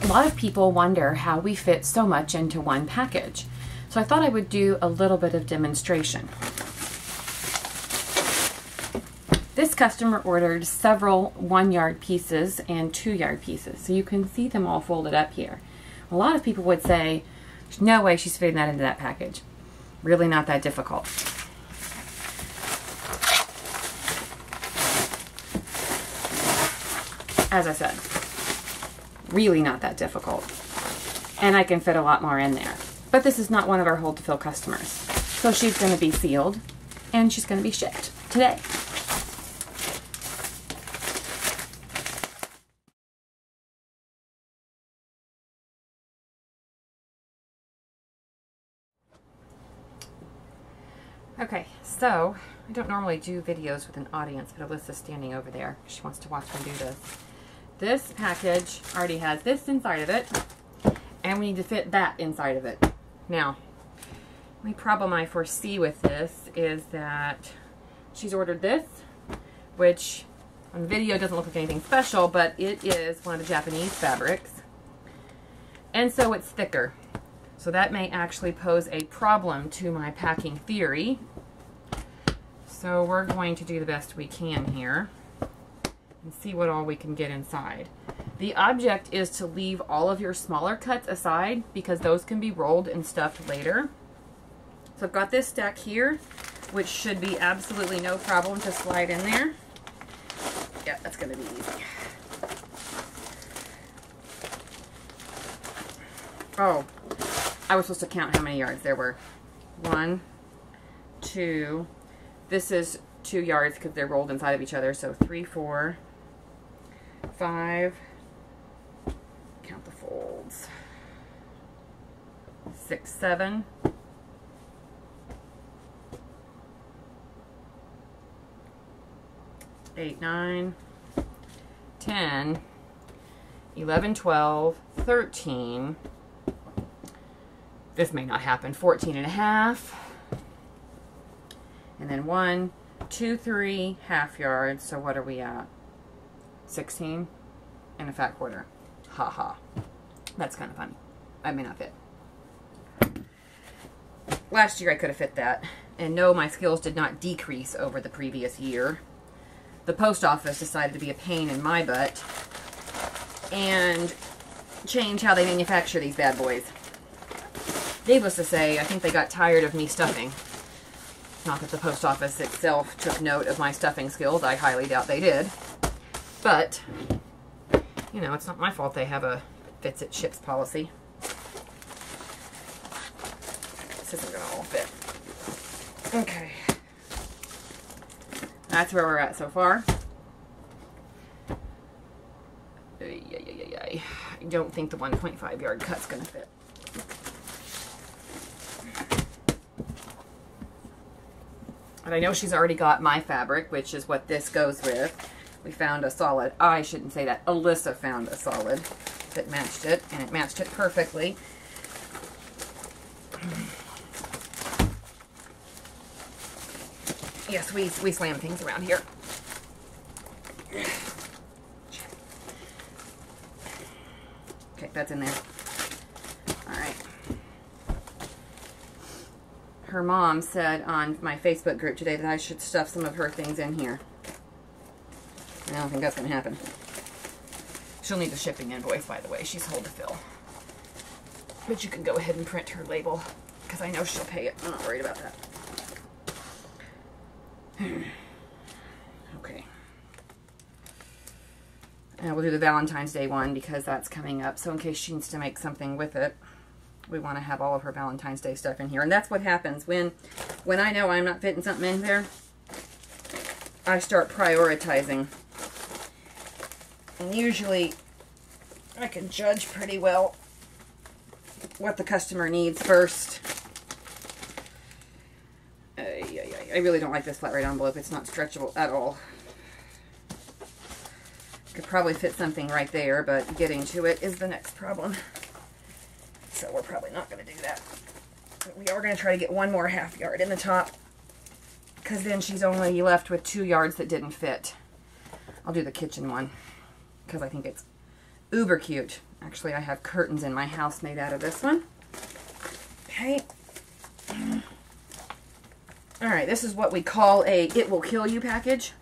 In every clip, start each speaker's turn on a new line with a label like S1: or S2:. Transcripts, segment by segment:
S1: A lot of people wonder how we fit so much into one package. So I thought I would do a little bit of demonstration. This customer ordered several 1-yard pieces and 2-yard pieces. So you can see them all folded up here. A lot of people would say, there's no way she's fitting that into that package. Really not that difficult. As I said, really not that difficult. And I can fit a lot more in there. But this is not one of our hold to fill customers. So she's going to be sealed and she's going to be shipped today. Okay, so I don't normally do videos with an audience, but Alyssa's standing over there. She wants to watch me do this. This package already has this inside of it, and we need to fit that inside of it. Now, the problem I foresee with this is that she's ordered this, which on the video doesn't look like anything special, but it is one of the Japanese fabrics, and so it's thicker. So that may actually pose a problem to my packing theory. So we're going to do the best we can here and see what all we can get inside. The object is to leave all of your smaller cuts aside because those can be rolled and stuffed later. So I've got this stack here, which should be absolutely no problem to slide in there. Yeah, that's going to be easy. Oh. I was supposed to count how many yards there were. 1, 2, this is 2 yards because they're rolled inside of each other. So 3, 4, 5, count the folds, 6, 7, 8, 9, 10, 11, 12, 13, this may not happen, 14 and a half, and then 1, 2, 3 half yards. So what are we at? 16 and a fat quarter. Ha ha. That's kind of funny. I may not fit. Last year I could have fit that, and no, my skills did not decrease over the previous year. The post office decided to be a pain in my butt and change how they manufacture these bad boys. Needless to say, I think they got tired of me stuffing. Not that the post office itself took note of my stuffing skills. I highly doubt they did. But, you know, it's not my fault they have a fits it ships policy. This isn't going to all fit. Okay. That's where we're at so far. I don't think the 1.5 yard cut's going to fit. And I know she's already got my fabric, which is what this goes with. We found a solid. I shouldn't say that. Alyssa found a solid that matched it, and it matched it perfectly. Yes, we slam things around here. Okay, that's in there. All right. Her mom said on my Facebook group today that I should stuff some of her things in here. I don't think that's going to happen. She'll need the shipping invoice, by the way. She's hold to fill. But you can go ahead and print her label, because I know she'll pay it. I'm not worried about that. Okay. And we'll do the Valentine's Day one because that's coming up. So in case she needs to make something with it, we want to have all of her Valentine's Day stuff in here. And that's what happens when I know I'm not fitting something in there. I start prioritizing. And usually I can judge pretty well what the customer needs first. I really don't like this flat rate envelope. It's not stretchable at all. Could probably fit something right there, but getting to it is the next problem. So we're probably not going to do that. But we are going to try to get one more half yard in the top, because then she's only left with 2 yards that didn't fit. I'll do the kitchen one because I think it's uber cute. Actually, I have curtains in my house made out of this one. Okay. All right, this is what we call a "it will kill you" package.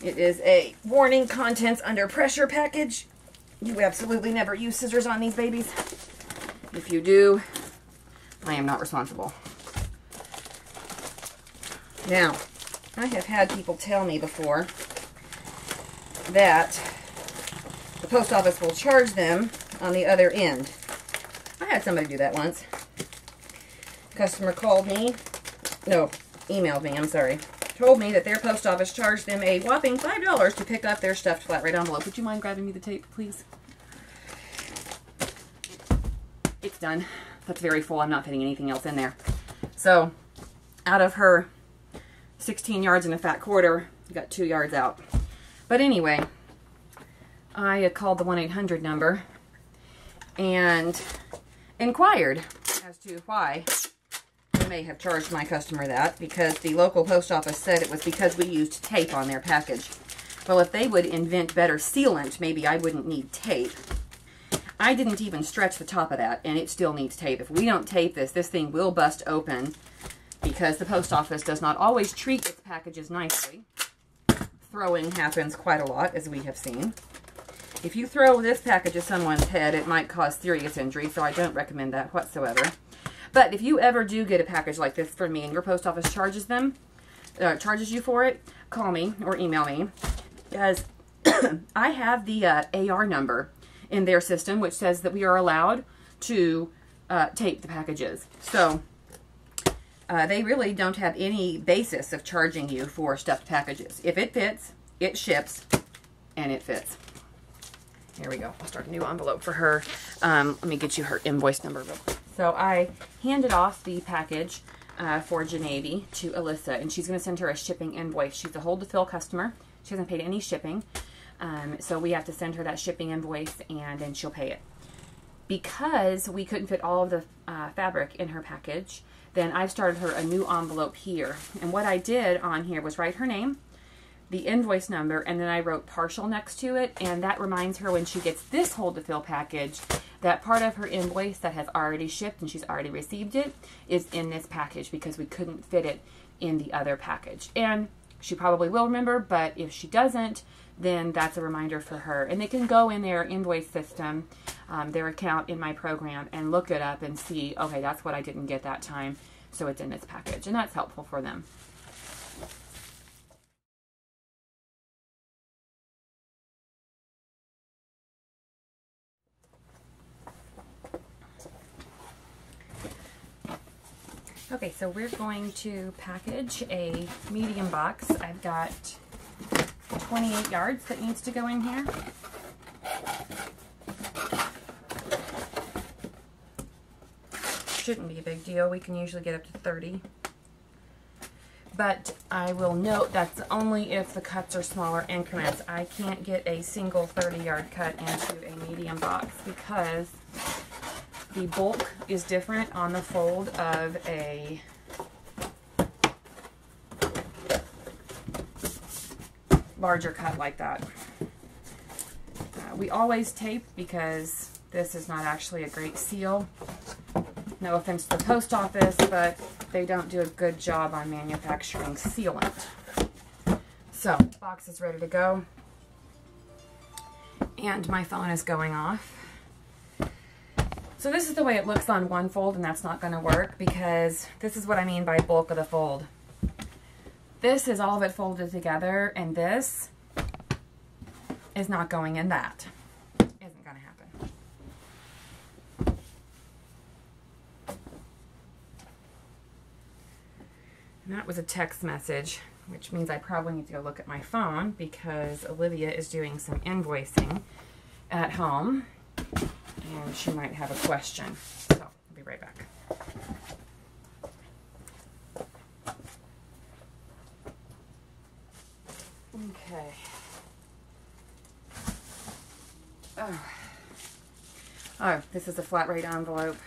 S1: It is a warning, contents under pressure package. You absolutely never use scissors on these babies. If you do, I am not responsible. Now, I have had people tell me before that the post office will charge them on the other end. I had somebody do that once. Customer called me, no, emailed me, I'm sorry. Told me that their post office charged them a whopping $5 to pick up their stuffed flat rate envelope. Would you mind grabbing me the tape, please? It's done. That's very full. I'm not fitting anything else in there. So, out of her 16 yards and a fat quarter, you got 2 yards out. But anyway, I called the 1-800 number and inquired as to why they may have charged my customer that, because the local post office said it was because we used tape on their package. Well, if they would invent better sealant, maybe I wouldn't need tape. I didn't even stretch the top of that, and it still needs tape. If we don't tape this, this thing will bust open, because the post office does not always treat its packages nicely. Throwing happens quite a lot, as we have seen. If you throw this package at someone's head, it might cause serious injury, so I don't recommend that whatsoever. But if you ever do get a package like this from me and your post office charges you for it, call me or email me, because I have the AR number in their system, which says that we are allowed to tape the packages. So they really don't have any basis of charging you for stuffed packages. If it fits, it ships, and it fits. Here we go. I'll start a new envelope for her. Let me get you her invoice number real quick. So I handed off the package for Genevieve to Alyssa, and she's going to send her a shipping invoice. She's a hold-to-fill customer. She hasn't paid any shipping. So we have to send her that shipping invoice, and then she'll pay it. Because we couldn't fit all of the fabric in her package, then I've started her a new envelope here. And what I did on here was write her name, the invoice number, and then I wrote partial next to it, and that reminds her when she gets this hold-to-fill package that part of her invoice that has already shipped and she's already received it is in this package, because we couldn't fit it in the other package. And she probably will remember, but if she doesn't, then that's a reminder for her. And they can go in their invoice system, their account in my program, and look it up and see, okay, that's what I didn't get that time, so it's in this package. And that's helpful for them. Okay, so we're going to package a medium box. I've got 28 yards that needs to go in here. Shouldn't be a big deal. We can usually get up to 30. But I will note that's only if the cuts are smaller increments. I can't get a single 30-yard cut into a medium box because the bulk is different on the fold of a larger cut like that. We always tape because this is not actually a great seal. No offense to the post office, but they don't do a good job on manufacturing sealant. So, box is ready to go. And my phone is going off. So this is the way it looks on one fold, and that's not going to work because this is what I mean by bulk of the fold. This is all of it folded together, and this is not going in that. Isn't going to happen. And that was a text message, which means I probably need to go look at my phone because Olivia is doing some invoicing at home. And she might have a question. So, I'll be right back. Okay. Oh, this is a flat rate envelope.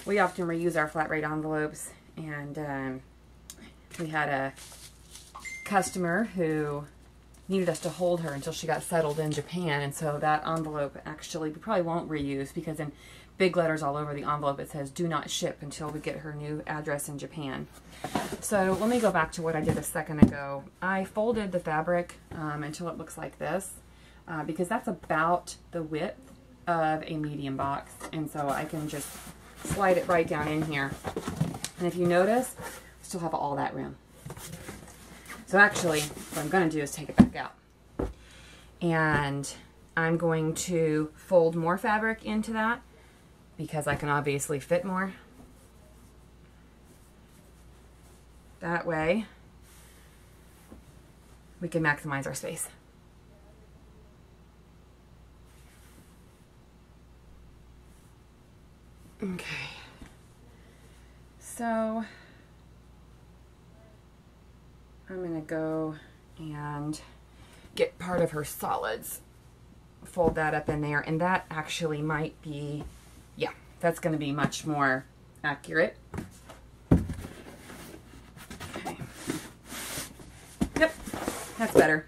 S1: We often reuse our flat rate envelopes, and we had a customer who needed us to hold her until she got settled in Japan, and so that envelope actually we probably won't reuse, because in big letters all over the envelope it says do not ship until we get her new address in Japan. So let me go back to what I did a second ago. I folded the fabric until it looks like this, because that's about the width of a medium box, and so I can just slide it right down in here. And if you notice, I still have all that room. So actually, what I'm going to do is take it back out. And I'm going to fold more fabric into that, because I can obviously fit more. That way, we can maximize our space. Okay. So, I'm going to go and get part of her solids, fold that up in there, and that actually might be, yeah, that's going to be much more accurate. Okay. Yep, that's better.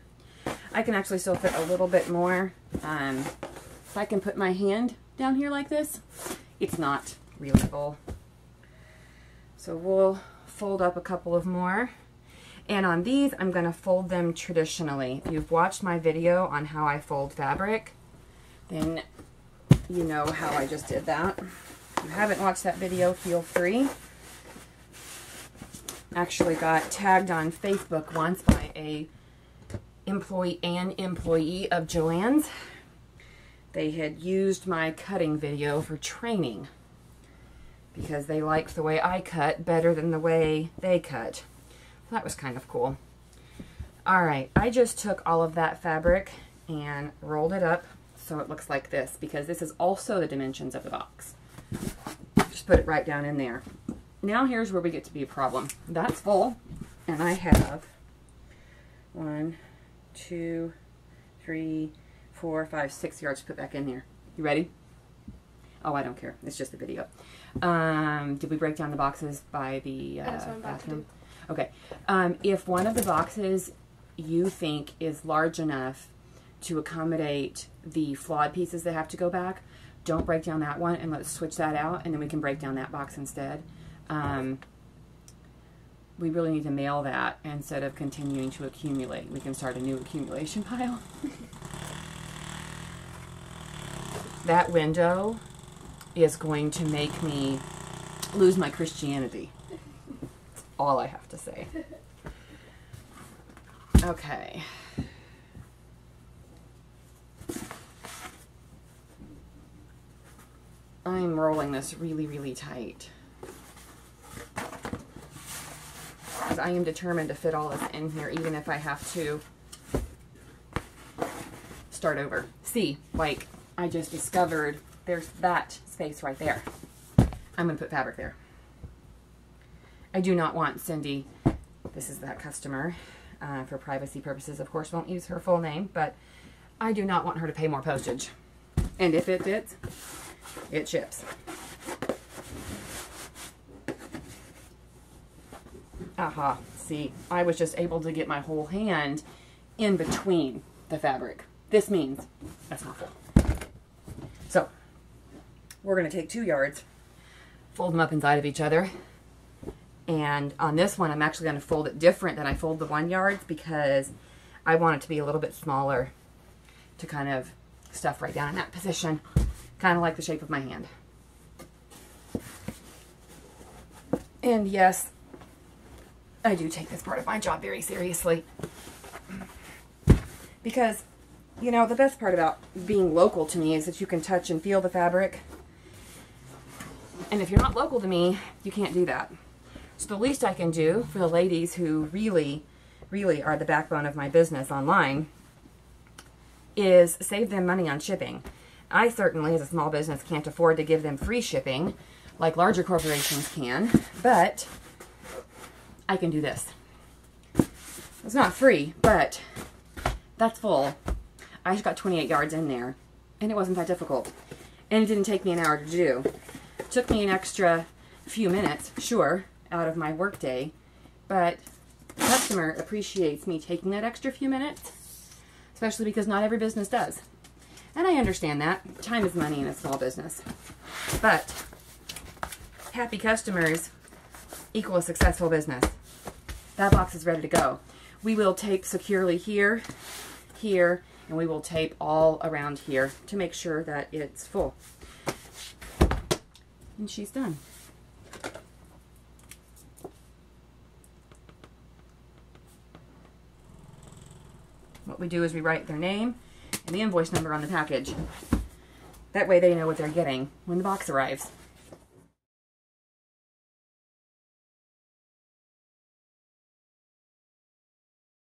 S1: I can actually still fit a little bit more. If I can put my hand down here like this, it's not really full. So we'll fold up a couple of more. And on these, I'm going to fold them traditionally. If you've watched my video on how I fold fabric, then you know how I just did that. If you haven't watched that video, feel free. Actually got tagged on Facebook once by a employee of Joann's. They had used my cutting video for training because they liked the way I cut better than the way they cut. That was kind of cool. Alright, I just took all of that fabric and rolled it up so it looks like this, because this is also the dimensions of the box. Just put it right down in there. Now here's where we get to be a problem. That's full, and I have 1, 2, 3, 4, 5, 6 yards to put back in there. You ready? Oh, I don't care. It's just a video. Did we break down the boxes by the bathroom? Okay. If one of the boxes you think is large enough to accommodate the flawed pieces that have to go back, don't break down that one, and let's switch that out, and then we can break down that box instead. We really need to mail that instead of continuing to accumulate. We can start a new accumulation pile. That window is going to make me lose my Christianity. That's all I have to say. Okay. I'm rolling this really, really tight, because I am determined to fit all this in here, even if I have to start over. See, like I just discovered there's that space right there. I'm going to put fabric there. I do not want Cindy, this is that customer, for privacy purposes, of course, won't use her full name, but I do not want her to pay more postage. And if it fits, it ships. Aha, see, I was just able to get my whole hand in between the fabric. This means that's not full. So, we're going to take 2 yards, fold them up inside of each other, and on this one I'm actually going to fold it different than I fold the 1 yard, because I want it to be a little bit smaller to kind of stuff right down in that position, kind of like the shape of my hand. And yes, I do take this part of my job very seriously, because, you know, the best part about being local to me is that you can touch and feel the fabric. And if you're not local to me, you can't do that. So the least I can do for the ladies who really, really are the backbone of my business online is save them money on shipping. I certainly, as a small business, can't afford to give them free shipping like larger corporations can, but I can do this. It's not free, but that's full. I just got 28 yards in there, and it wasn't that difficult. And it didn't take me an hour to do. It took me an extra few minutes, sure, out of my work day, but the customer appreciates me taking that extra few minutes, especially because not every business does. And I understand that. Time is money in a small business. But happy customers equal a successful business. That box is ready to go. We will tape securely here, here, and we will tape all around here to make sure that it's full. And she's done. What we do is we write their name and the invoice number on the package. That way they know what they're getting when the box arrives.